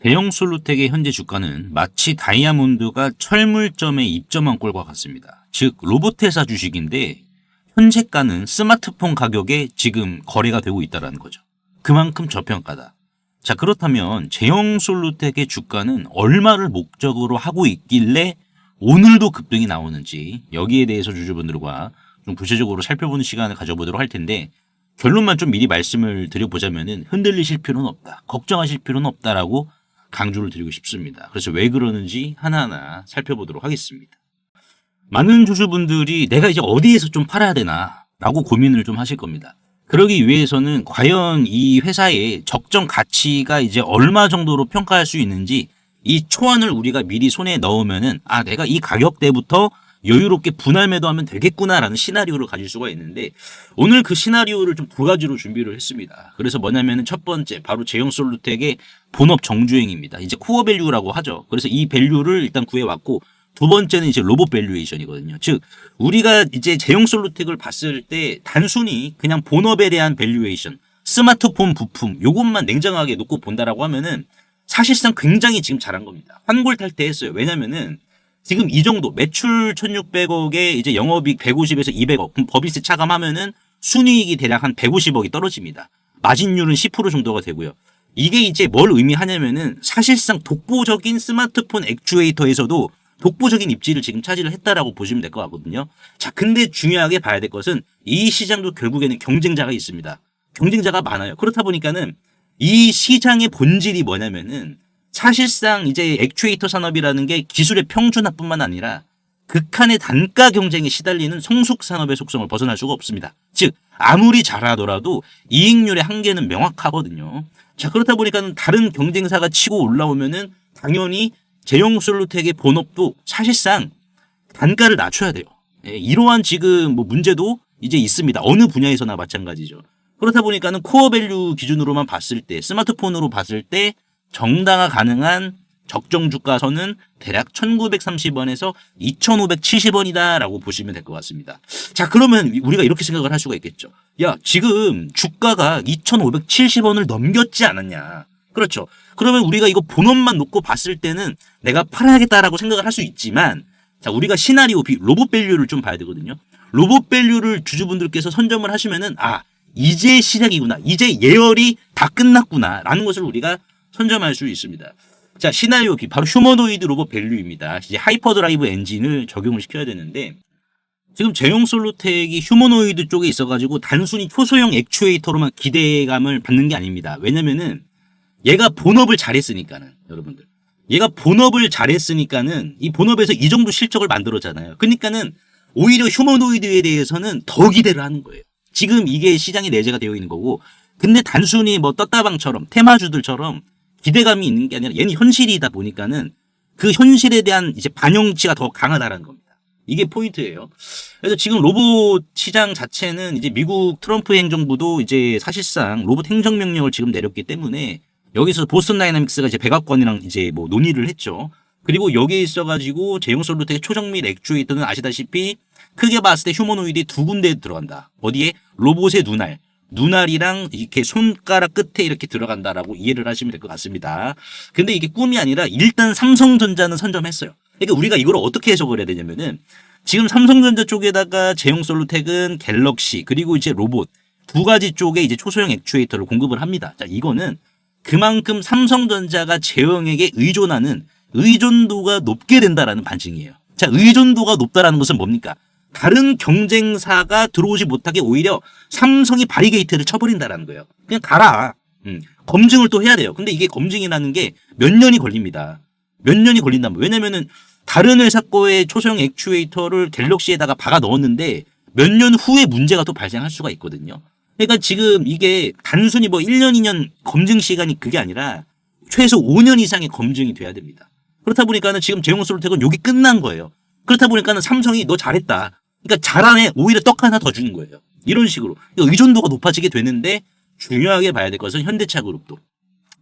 대형 솔루텍의 현재 주가는 마치 다이아몬드가 철물점에 입점한 꼴과 같습니다. 즉 로봇회사 주식인데 현재가는 스마트폰 가격에 지금 거래가 되고 있다는 거죠. 그만큼 저평가다. 자, 그렇다면 제형 솔루텍의 주가는 얼마를 목적으로 하고 있길래 오늘도 급등이 나오는지 여기에 대해서 주주분들과 좀 구체적으로 살펴보는 시간을 가져보도록 할 텐데, 결론만 좀 미리 말씀을 드려보자면은 흔들리실 필요는 없다, 걱정하실 필요는 없다라고 강조를 드리고 싶습니다. 그래서 왜 그러는지 하나하나 살펴보도록 하겠습니다. 많은 주주분들이 내가 이제 어디에서 좀 팔아야 되나 라고 고민을 좀 하실 겁니다. 그러기 위해서는 과연 이 회사의 적정 가치가 이제 얼마 정도로 평가할 수 있는지 이 초안을 우리가 미리 손에 넣으면은 내가 이 가격대부터 여유롭게 분할 매도하면 되겠구나라는 시나리오를 가질 수가 있는데, 오늘 그 시나리오를 좀 두 가지로 준비를 했습니다. 그래서 뭐냐면은 첫 번째 바로 제형 솔루텍의 본업 정주행입니다. 이제 코어 밸류라고 하죠. 그래서 이 밸류를 일단 구해왔고, 두 번째는 이제 로봇 밸류에이션이거든요. 즉 우리가 이제 제형 솔루텍을 봤을 때 단순히 그냥 본업에 대한 밸류에이션, 스마트폰 부품 요것만 냉정하게 놓고 본다라고 하면은 사실상 굉장히 지금 잘한 겁니다. 환골탈태했어요. 왜냐면은 지금 이 정도 매출 1,600억에 이제 영업이익 150에서 200억, 그럼 법인세 차감하면은 순이익이 대략 한 150억이 떨어집니다. 마진율은 10% 정도가 되고요. 이게 이제 뭘 의미하냐면은 사실상 독보적인 스마트폰 액추에이터에서도 독보적인 입지를 지금 차지를 했다라고 보시면 될 것 같거든요. 자, 근데 중요하게 봐야 될 것은 이 시장도 결국에는 경쟁자가 있습니다. 경쟁자가 많아요. 그렇다 보니까는 이 시장의 본질이 뭐냐면은 사실상 이제 액추에이터 산업이라는 게 기술의 평준화뿐만 아니라 극한의 단가 경쟁에 시달리는 성숙 산업의 속성을 벗어날 수가 없습니다. 즉 아무리 잘하더라도 이익률의 한계는 명확하거든요. 자, 그렇다 보니까 다른 경쟁사가 치고 올라오면은 당연히 제형 솔루텍의 본업도 사실상 단가를 낮춰야 돼요. 이러한 지금 문제도 이제 있습니다. 어느 분야에서나 마찬가지죠. 그렇다 보니까는 코어 밸류 기준으로만 봤을 때, 스마트폰으로 봤을 때 정당화 가능한 적정 주가선은 대략 1,930원에서 2,570원이다라고 보시면 될 것 같습니다. 자, 그러면 우리가 이렇게 생각을 할 수가 있겠죠. 야, 지금 주가가 2,570원을 넘겼지 않았냐. 그렇죠. 그러면 우리가 이거 본업만 놓고 봤을 때는 내가 팔아야겠다라고 생각을 할 수 있지만, 자, 우리가 시나리오 로봇 밸류를 좀 봐야 되거든요. 로봇 밸류를 주주분들께서 선점을 하시면은 이제 시작이구나, 이제 예열이 다 끝났구나 라는 것을 우리가 선점할 수 있습니다. 자, 시나리오 B 바로 휴머노이드 로봇 밸류입니다. 이제 하이퍼드라이브 엔진을 적용을 시켜야 되는데, 지금 제형 솔루텍이 휴머노이드 쪽에 있어가지고 단순히 초소형 액추에이터로만 기대감을 받는 게 아닙니다. 왜냐면은 얘가 본업을 잘했으니까는, 여러분들. 얘가 본업을 잘했으니까는 이 본업에서 이 정도 실적을 만들었잖아요. 그러니까는 오히려 휴머노이드에 대해서는 더 기대를 하는 거예요. 지금 이게 시장에 내재가 되어 있는 거고, 근데 단순히 떴다방처럼 테마주들처럼 기대감이 있는 게 아니라 얘는 현실이다 보니까는 그 현실에 대한 이제 반영치가 더 강하다라는 겁니다. 이게 포인트예요. 그래서 지금 로봇 시장 자체는 이제 미국 트럼프 행정부도 이제 사실상 로봇 행정명령을 지금 내렸기 때문에 여기서 보스턴 다이나믹스가 이제 백악관이랑 이제 논의를 했죠. 그리고 여기에 있어가지고 제형 솔루텍의 초정밀 액추에이터는 아시다시피 크게 봤을 때 휴머노이드에 두 군데에 들어간다. 어디에? 로봇의 눈알이랑 이렇게 손가락 끝에 이렇게 들어간다라고 이해를 하시면 될 것 같습니다. 근데 이게 꿈이 아니라 일단 삼성전자는 선점했어요. 그러니까 우리가 이걸 어떻게 해석을 해야 되냐면은 지금 삼성전자 쪽에다가 제형 솔루텍은 갤럭시 그리고 이제 로봇 두 가지 쪽에 이제 초소형 액추에이터를 공급을 합니다. 자, 이거는 그만큼 삼성전자가 제형에게 의존도가 높게 된다라는 반증이에요. 자, 의존도가 높다라는 것은 뭡니까? 다른 경쟁사가 들어오지 못하게 오히려 삼성이 바리게이트를 쳐버린다라는 거예요. 그냥 가라. 검증을 또 해야 돼요. 근데 이게 검증이라는 게 몇 년이 걸립니다. 몇 년이 걸린단 말이에요. 왜냐면은 다른 회사 거의 초소형 액추에이터를 갤럭시에다가 박아 넣었는데 몇 년 후에 문제가 또 발생할 수가 있거든요. 그러니까 지금 이게 단순히 1년, 2년 검증 시간이 그게 아니라 최소 5년 이상의 검증이 돼야 됩니다. 그렇다 보니까는 지금 제형 솔루텍은 여기 끝난 거예요. 그렇다 보니까는 삼성이 너 잘했다. 그러니까 잘하네. 오히려 떡 하나 더 주는 거예요. 이런 식으로. 의존도가 높아지게 되는데 중요하게 봐야 될 것은 현대차 그룹도.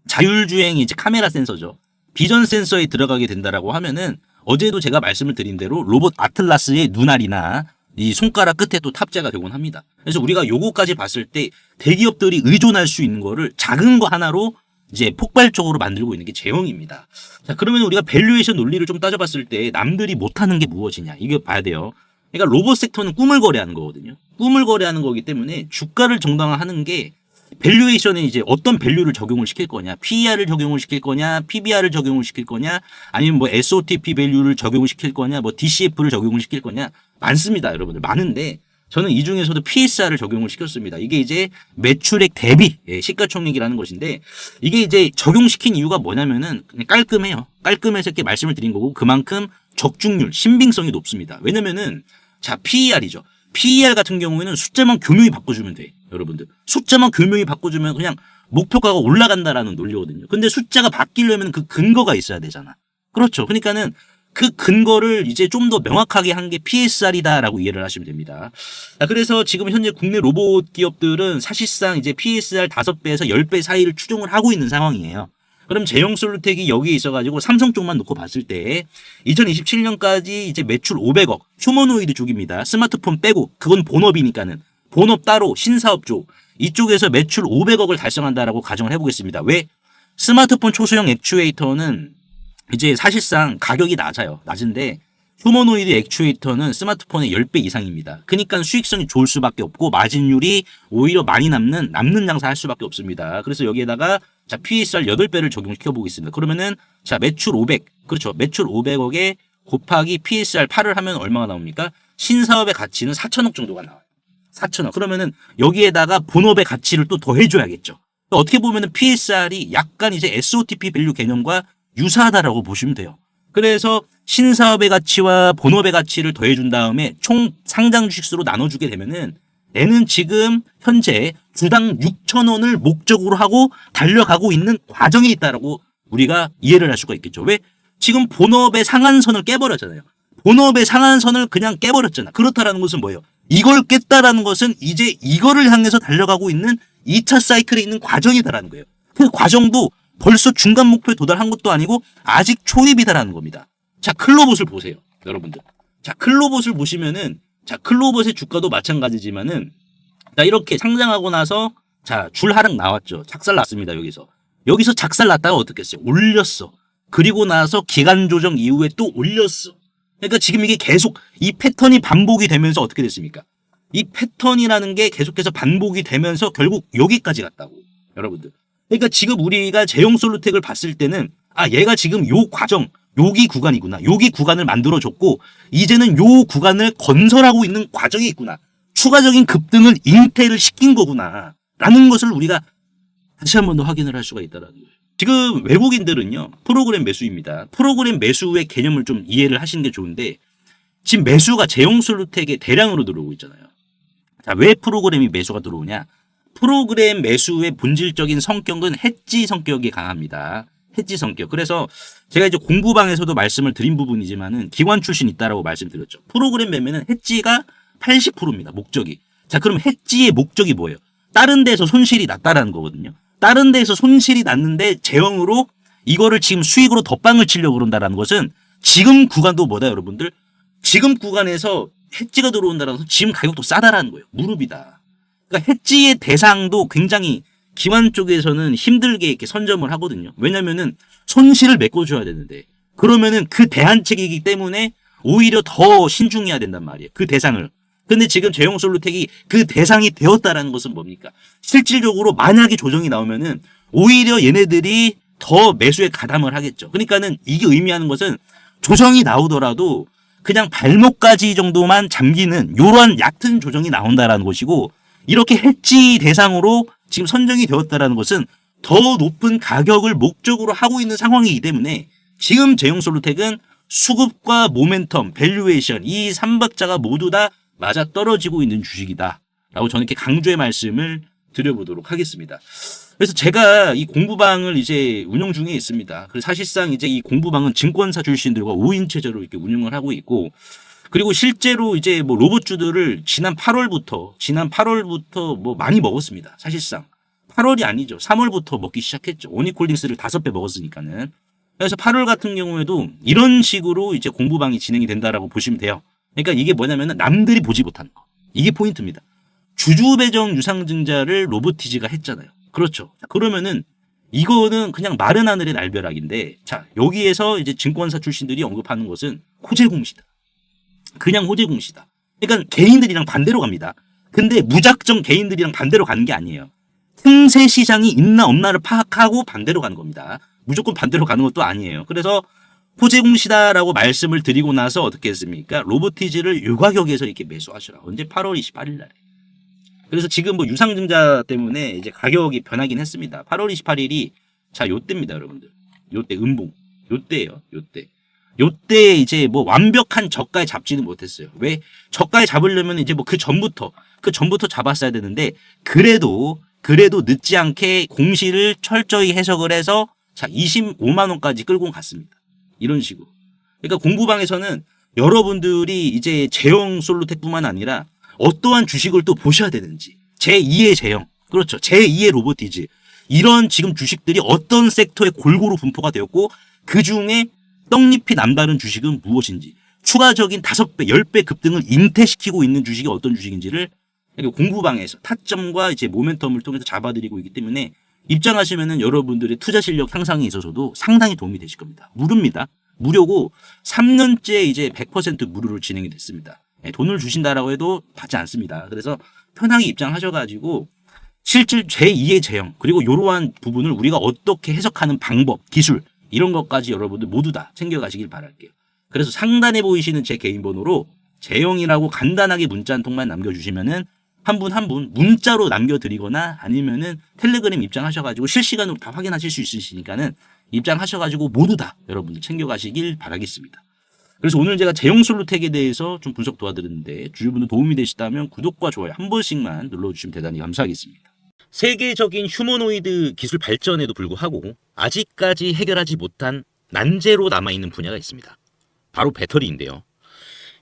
자율주행이 이제 카메라 센서죠. 비전 센서에 들어가게 된다라고 하면은 어제도 제가 말씀을 드린 대로 로봇 아틀라스의 눈알이나 이 손가락 끝에 또 탑재가 되곤 합니다. 그래서 우리가 요거까지 봤을 때 대기업들이 의존할 수 있는 거를 작은 거 하나로 이제 폭발적으로 만들고 있는 게 제형입니다. 자, 그러면 우리가 밸류에이션 논리를 좀 따져봤을 때 남들이 못하는 게 무엇이냐 이거 봐야 돼요. 그러니까 로봇 섹터는 꿈을 거래하는 거거든요. 꿈을 거래하는 거기 때문에 주가를 정당화하는 게 밸류에이션에 이제 어떤 밸류를 적용을 시킬 거냐, PER을 적용을 시킬 거냐, PBR을 적용을 시킬 거냐, 아니면 뭐 SOTP 밸류를 적용을 시킬 거냐, 뭐 DCF를 적용을 시킬 거냐 많습니다, 여러분들. 많은데 저는 이 중에서도 PSR을 적용을 시켰습니다. 이게 이제 매출액 대비 시가총액이라는 것인데 이게 이제 적용시킨 이유가 뭐냐면은 그냥 깔끔해요. 깔끔해서 이렇게 말씀을 드린 거고 그만큼 적중률, 신빙성이 높습니다. 왜냐면은 자, PER이죠. PER 같은 경우에는 숫자만 교묘히 바꿔주면 돼. 여러분들. 숫자만 교묘히 바꿔주면 그냥 목표가가 올라간다라는 논리거든요. 근데 숫자가 바뀌려면 그 근거가 있어야 되잖아. 그렇죠. 그러니까는 그 근거를 이제 좀 더 명확하게 한 게 PSR이다라고 이해를 하시면 됩니다. 그래서 지금 현재 국내 로봇 기업들은 사실상 이제 PSR 5배에서 10배 사이를 추종을 하고 있는 상황이에요. 그럼 제형솔루텍이 여기에 있어가지고 삼성 쪽만 놓고 봤을 때 2027년까지 이제 매출 500억 휴머노이드 쪽입니다. 스마트폰 빼고 그건 본업이니까는 본업 따로 신사업 쪽 이쪽에서 매출 500억을 달성한다라고 가정을 해보겠습니다. 왜? 스마트폰 초소형 액추에이터는 이제 사실상 가격이 낮아요. 낮은데 휴머노이드 액추에이터는 스마트폰의 10배 이상입니다. 그러니까 수익성이 좋을 수밖에 없고 마진율이 오히려 많이 남는 장사 할 수밖에 없습니다. 그래서 여기에다가 자, PSR 8배를 적용시켜 보겠습니다. 그러면은 자, 매출 500. 그렇죠. 매출 500억에 곱하기 PSR 8을 하면 얼마가 나옵니까? 신사업의 가치는 4천억 정도가 나와요. 4천억. 그러면은 여기에다가 본업의 가치를 또 더해줘야겠죠. 어떻게 보면은 PSR이 약간 이제 SOTP 밸류 개념과 유사하다라고 보시면 돼요. 그래서 신사업의 가치와 본업의 가치를 더해준 다음에 총 상장 주식수로 나눠주게 되면은 얘는 지금 현재 주당 6,000원을 목적으로 하고 달려가고 있는 과정에 있다라고 우리가 이해를 할 수가 있겠죠. 왜? 지금 본업의 상한선을 깨버렸잖아요. 본업의 상한선을 그냥 깨버렸잖아. 그렇다라는 것은 뭐예요? 이걸 깼다라는 것은 이제 이거를 향해서 달려가고 있는 2차 사이클에 있는 과정이다라는 거예요. 그 과정도 벌써 중간 목표에 도달한 것도 아니고 아직 초입이다라는 겁니다. 자, 클로봇을 보세요. 여러분들. 자, 클로봇을 보시면은 자, 클로봇의 주가도 마찬가지지만은 자, 이렇게 상장하고 나서 자, 줄 하락 나왔죠. 작살 났습니다. 여기서 작살 났다가 어떻게 했어요? 올렸어. 그리고 나서 기간 조정 이후에 또 올렸어. 그러니까 지금 이게 계속 이 패턴이 반복이 되면서 어떻게 됐습니까? 이 패턴이라는 게 계속해서 반복이 되면서 결국 여기까지 갔다고. 여러분들. 그러니까 지금 우리가 제형솔루텍을 봤을 때는 아, 얘가 지금 요 과정 여기 구간이구나. 여기 구간을 만들어줬고 이제는 요 구간을 건설하고 있는 과정이 있구나. 추가적인 급등을 잉태를 시킨 거구나. 라는 것을 우리가 다시 한 번 더 확인을 할 수가 있다는 거예요. 지금 외국인들은요. 프로그램 매수입니다. 프로그램 매수의 개념을 좀 이해를 하시는 게 좋은데 지금 매수가 제형솔루텍에 대량으로 들어오고 있잖아요. 자, 왜 프로그램이 매수가 들어오냐. 프로그램 매수의 본질적인 성격은 해지 성격이 강합니다. 해지 성격. 그래서 제가 이제 공부방에서도 말씀을 드린 부분이지만은 기관 출신 있다라고 말씀드렸죠. 프로그램 매매는 해지가 80%입니다. 목적이. 자, 그럼 해지의 목적이 뭐예요? 다른 데서 손실이 났다라는 거거든요. 다른 데서 손실이 났는데 제형으로 이거를 지금 수익으로 덧방을 치려고 그런다라는 것은 지금 구간도 뭐다 여러분들? 지금 구간에서 해지가 들어온다라는 것은 지금 가격도 싸다라는 거예요. 무릎이다. 그러니까 해지의 대상도 굉장히 기관 쪽에서는 힘들게 이렇게 선점을 하거든요. 왜냐면은 손실을 메꿔줘야 되는데 그러면은 그 대안책이기 때문에 오히려 더 신중해야 된단 말이에요. 그 대상을. 근데 지금 제형솔루텍이 그 대상이 되었다라는 것은 뭡니까? 실질적으로 만약에 조정이 나오면은 오히려 얘네들이 더 매수에 가담을 하겠죠. 그러니까는 이게 의미하는 것은 조정이 나오더라도 그냥 발목까지 정도만 잠기는 이러한 얕은 조정이 나온다라는 것이고 이렇게 해지 대상으로 지금 선정이 되었다라는 것은 더 높은 가격을 목적으로 하고 있는 상황이기 때문에 지금 제형솔루텍은 수급과 모멘텀, 밸류에이션 이 3박자가 모두 다 맞아 떨어지고 있는 주식이다 라고 저는 이렇게 강조의 말씀을 드려보도록 하겠습니다. 그래서 제가 이 공부방을 이제 운영 중에 있습니다. 그래서 사실상 이제 이 공부방은 증권사 출신들과 5인 체제로 이렇게 운영을 하고 있고 그리고 실제로 이제 뭐 로봇주들을 지난 8월부터 뭐 많이 먹었습니다. 사실상 8월이 아니죠. 3월부터 먹기 시작했죠. 오닉홀딩스를 5배 먹었으니까는. 그래서 8월 같은 경우에도 이런 식으로 이제 공부방이 진행이 된다라고 보시면 돼요. 그러니까 이게 뭐냐면은 남들이 보지 못하는 거. 이게 포인트입니다. 주주 배정 유상증자를 로보티지가 했잖아요. 그렇죠. 그러면은 이거는 그냥 마른 하늘의 날벼락인데, 자, 여기에서 이제 증권사 출신들이 언급하는 것은 호재공시다. 그냥 호재공시다. 그러니까 개인들이랑 반대로 갑니다. 근데 무작정 개인들이랑 반대로 가는 게 아니에요. 틈새 시장이 있나 없나를 파악하고 반대로 가는 겁니다. 무조건 반대로 가는 것도 아니에요. 그래서 호재공시다라고 말씀을 드리고 나서 어떻게 했습니까? 로보티즈를 요 가격에서 이렇게 매수하시라. 언제? 8월 28일 날에. 그래서 지금 뭐 유상증자 때문에 이제 가격이 변하긴 했습니다. 8월 28일이 자, 요때입니다, 여러분들. 요때 음봉. 요때예요. 요때. 요때 이제 뭐 완벽한 저가에 잡지는 못했어요. 왜? 저가에 잡으려면 이제 뭐 그 전부터 잡았어야 되는데, 그래도 늦지 않게 공시를 철저히 해석을 해서 자, 25만 원까지 끌고 갔습니다. 이런 식으로. 그러니까 공부방에서는 여러분들이 이제 제형 솔루텍뿐만 아니라 어떠한 주식을 또 보셔야 되는지, 제2의 제형, 그렇죠, 제2의 로보티즈, 이런 지금 주식들이 어떤 섹터에 골고루 분포가 되었고 그중에 떡잎이 남다른 주식은 무엇인지, 추가적인 5배, 10배 급등을 잉태시키고 있는 주식이 어떤 주식인지를 공부방에서 타점과 이제 모멘텀을 통해서 잡아드리고 있기 때문에 입장하시면은 여러분들의 투자 실력 향상에 있어서도 상당히 도움이 되실 겁니다. 무료입니다. 무료고 3년째 이제 100% 무료로 진행이 됐습니다. 돈을 주신다라고 해도 받지 않습니다. 그래서 편하게 입장하셔가지고 실질 제2의 제형, 그리고 이러한 부분을 우리가 어떻게 해석하는 방법, 기술, 이런 것까지 여러분들 모두 다 챙겨가시길 바랄게요. 그래서 상단에 보이시는 제 개인 번호로 제형이라고 간단하게 문자 한 통만 남겨주시면은 한 분 한 분 문자로 남겨드리거나 아니면은 텔레그램 입장하셔가지고 실시간으로 다 확인하실 수 있으시니까는 입장하셔가지고 모두 다 여러분들 챙겨가시길 바라겠습니다. 그래서 오늘 제가 제형 솔루텍에 대해서 좀 분석 도와드렸는데 주주분들 도움이 되시다면 구독과 좋아요 한 번씩만 눌러주시면 대단히 감사하겠습니다. 세계적인 휴머노이드 기술 발전에도 불구하고 아직까지 해결하지 못한 난제로 남아있는 분야가 있습니다. 바로 배터리인데요.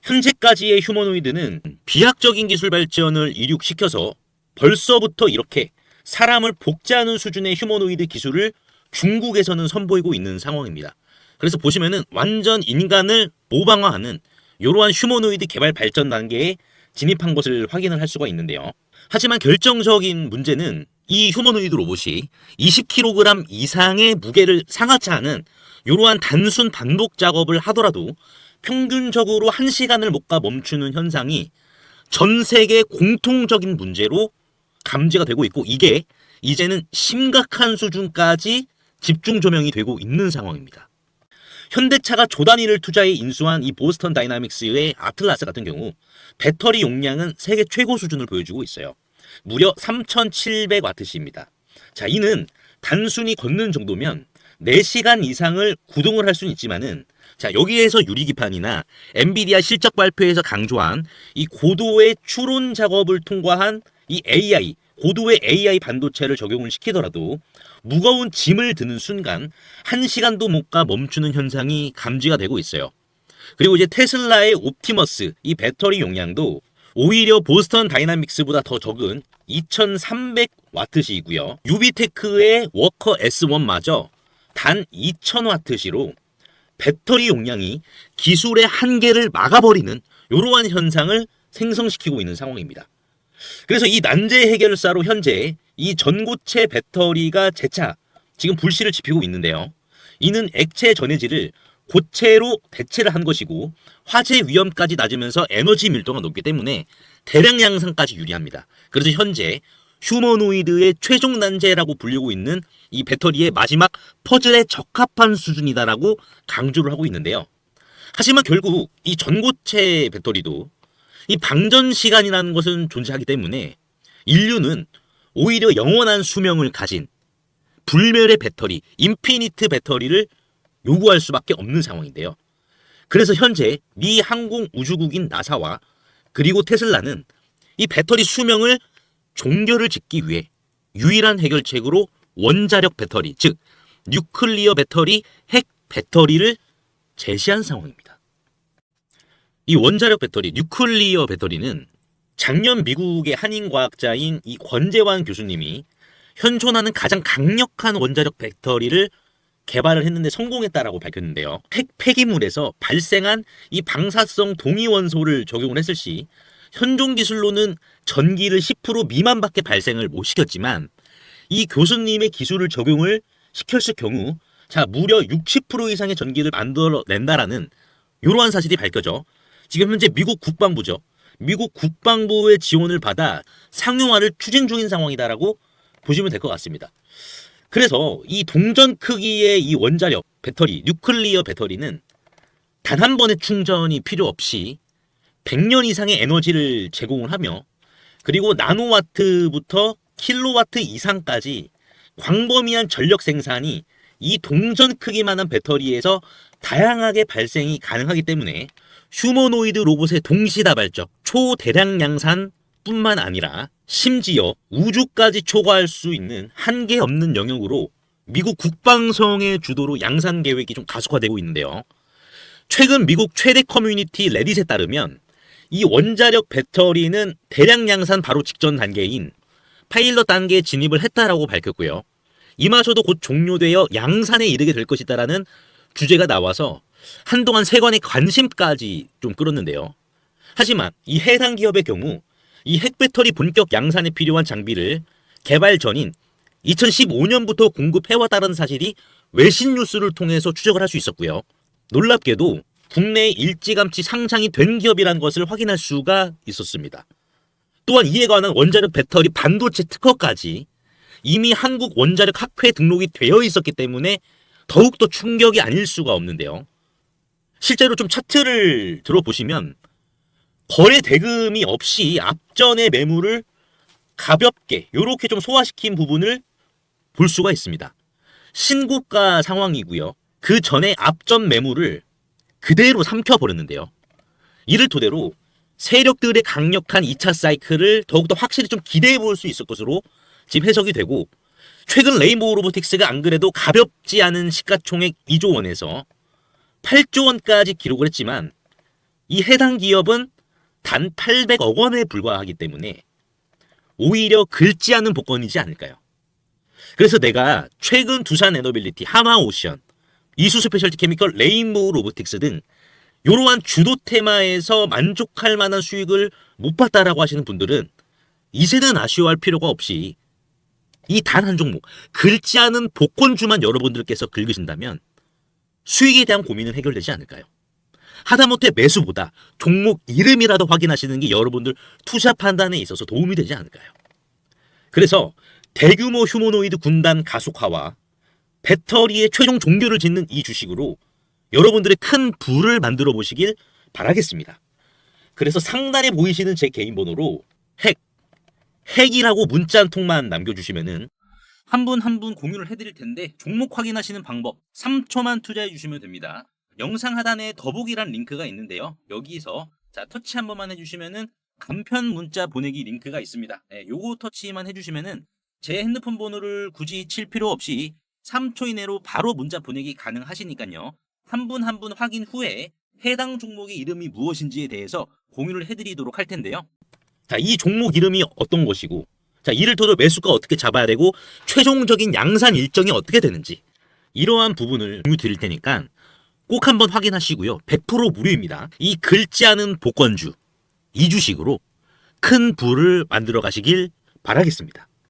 현재까지의 휴머노이드는 비약적인 기술 발전을 이룩시켜서 벌써부터 이렇게 사람을 복제하는 수준의 휴머노이드 기술을 중국에서는 선보이고 있는 상황입니다. 그래서 보시면은 완전 인간을 모방화하는 이러한 휴머노이드 개발 발전 단계에 진입한 것을 확인을 할 수가 있는데요. 하지만 결정적인 문제는 이 휴머노이드 로봇이 20kg 이상의 무게를 상하치 않은 이러한 단순 반복 작업을 하더라도 평균적으로 1시간을 못 가 멈추는 현상이 전 세계 공통적인 문제로 감지가 되고 있고, 이게 이제는 심각한 수준까지 집중 조명이 되고 있는 상황입니다. 현대차가 조 단위를 투자해 인수한 이 보스턴 다이나믹스의 아틀라스 같은 경우 배터리 용량은 세계 최고 수준을 보여주고 있어요. 무려 3700W입니다. 자, 이는 단순히 걷는 정도면 4시간 이상을 구동을 할 수는 있지만은, 자, 여기에서 유리기판이나 엔비디아 실적 발표에서 강조한 이 고도의 추론 작업을 통과한 이 AI, 고도의 AI 반도체를 적용을 시키더라도 무거운 짐을 드는 순간 1시간도 못 가 멈추는 현상이 감지가 되고 있어요. 그리고 이제 테슬라의 옵티머스 이 배터리 용량도 오히려 보스턴 다이나믹스보다 더 적은 2300W이고요. 유비테크의 워커 S1마저 단 2000W로 배터리 용량이 기술의 한계를 막아버리는 이러한 현상을 생성시키고 있는 상황입니다. 그래서 이 난제 해결사로 현재 이 전고체 배터리가 재차 지금 불씨를 지피고 있는데요. 이는 액체 전해질을 고체로 대체를 한 것이고 화재 위험까지 낮으면서 에너지 밀도가 높기 때문에 대량 양산까지 유리합니다. 그래서 현재 휴머노이드의 최종 난제라고 불리고 있는 이 배터리의 마지막 퍼즐에 적합한 수준이다라고 강조를 하고 있는데요. 하지만 결국 이 전고체 배터리도 이 방전 시간이라는 것은 존재하기 때문에 인류는 오히려 영원한 수명을 가진 불멸의 배터리, 인피니트 배터리를 요구할 수밖에 없는 상황인데요. 그래서 현재 미 항공우주국인 나사와 그리고 테슬라는 이 배터리 수명을 종결을 짓기 위해 유일한 해결책으로 원자력 배터리, 즉 뉴클리어 배터리, 핵 배터리를 제시한 상황입니다. 이 원자력 배터리, 뉴클리어 배터리는 작년 미국의 한인 과학자인 이 권재환 교수님이 현존하는 가장 강력한 원자력 배터리를 개발을 했는데 성공했다라고 밝혔는데요. 핵 폐기물에서 발생한 이 방사성 동위원소를 적용을 했을 시 현존 기술로는 전기를 10% 미만밖에 발생을 못 시켰지만 이 교수님의 기술을 적용을 시켰을 경우 자 무려 60% 이상의 전기를 만들어낸다라는 이러한 사실이 밝혀져 지금 현재 미국 국방부죠. 미국 국방부의 지원을 받아 상용화를 추진 중인 상황이다라고 보시면 될 것 같습니다. 그래서 이 동전 크기의 이 원자력 배터리, 뉴클리어 배터리는 단 한 번의 충전이 필요 없이 100년 이상의 에너지를 제공을 하며 그리고 나노와트부터 킬로와트 이상까지 광범위한 전력 생산이 이 동전 크기만한 배터리에서 다양하게 발생이 가능하기 때문에 휴머노이드 로봇의 동시다발적 초대량 양산뿐만 아니라 심지어 우주까지 초과할 수 있는 한계 없는 영역으로 미국 국방성의 주도로 양산 계획이 좀 가속화되고 있는데요. 최근 미국 최대 커뮤니티 레딧에 따르면 이 원자력 배터리는 대량 양산 바로 직전 단계인 파일럿 단계에 진입을 했다라고 밝혔고요. 이마저도 곧 종료되어 양산에 이르게 될 것이다라는 주제가 나와서 한동안 세간의 관심까지 좀 끌었는데요. 하지만 이 해당 기업의 경우 이 핵배터리 본격 양산에 필요한 장비를 개발 전인 2015년부터 공급해왔다는 사실이 외신 뉴스를 통해서 추적을 할 수 있었고요. 놀랍게도 국내에 일찌감치 상장이 된 기업이라는 것을 확인할 수가 있었습니다. 또한 이에 관한 원자력 배터리 반도체 특허까지 이미 한국 원자력 학회에 등록이 되어 있었기 때문에 더욱더 충격이 아닐 수가 없는데요. 실제로 좀 차트를 들어보시면 거래 대금이 없이 앞전의 매물을 가볍게 이렇게 좀 소화시킨 부분을 볼 수가 있습니다. 신고가 상황이고요. 그 전에 앞전 매물을 그대로 삼켜버렸는데요. 이를 토대로 세력들의 강력한 2차 사이클을 더욱더 확실히 좀 기대해 볼 수 있을 것으로 지금 해석이 되고 최근 레인보우 로보틱스가 안 그래도 가볍지 않은 시가총액 2조 원에서 8조 원까지 기록을 했지만 이 해당 기업은 단 800억 원에 불과하기 때문에 오히려 긁지 않은 복권이지 않을까요? 그래서 내가 최근 두산 에너빌리티, 하나오션, 이수 스페셜티 케미컬, 레인보우 로보틱스 등 이러한 주도 테마에서 만족할 만한 수익을 못 봤다라고 하시는 분들은 이제는 아쉬워할 필요가 없이 이 단 한 종목, 긁지 않은 복권주만 여러분들께서 긁으신다면 수익에 대한 고민은 해결되지 않을까요? 하다못해 매수보다 종목 이름이라도 확인하시는 게 여러분들 투자 판단에 있어서 도움이 되지 않을까요? 그래서 대규모 휴머노이드 군단 가속화와 배터리의 최종 종교를 짓는 이 주식으로 여러분들의 큰 부를 만들어 보시길 바라겠습니다. 그래서 상단에 보이시는 제 개인 번호로 핵이라고 문자 한 통만 남겨주시면은 한 분 한 분 공유를 해드릴 텐데 종목 확인하시는 방법 3초만 투자해 주시면 됩니다. 영상 하단에 더보기란 링크가 있는데요. 여기서 자 터치 한 번만 해주시면은 간편 문자 보내기 링크가 있습니다. 요거 터치만 해주시면은 제 핸드폰 번호를 굳이 칠 필요 없이 3초 이내로 바로 문자 보내기 가능하시니까요. 한 분 한 분 확인 후에 해당 종목의 이름이 무엇인지에 대해서 공유를 해드리도록 할 텐데요. 자, 이 종목 이름이 어떤 것이고 자, 이를 토대로 매수가 어떻게 잡아야 되고 최종적인 양산 일정이 어떻게 되는지 이러한 부분을 공유 드릴 테니까 꼭 한번 확인하시고요. 100% 무료입니다. 이 긁지 않은 복권주 이 주식으로 큰 부를 만들어 가시길 바라겠습니다.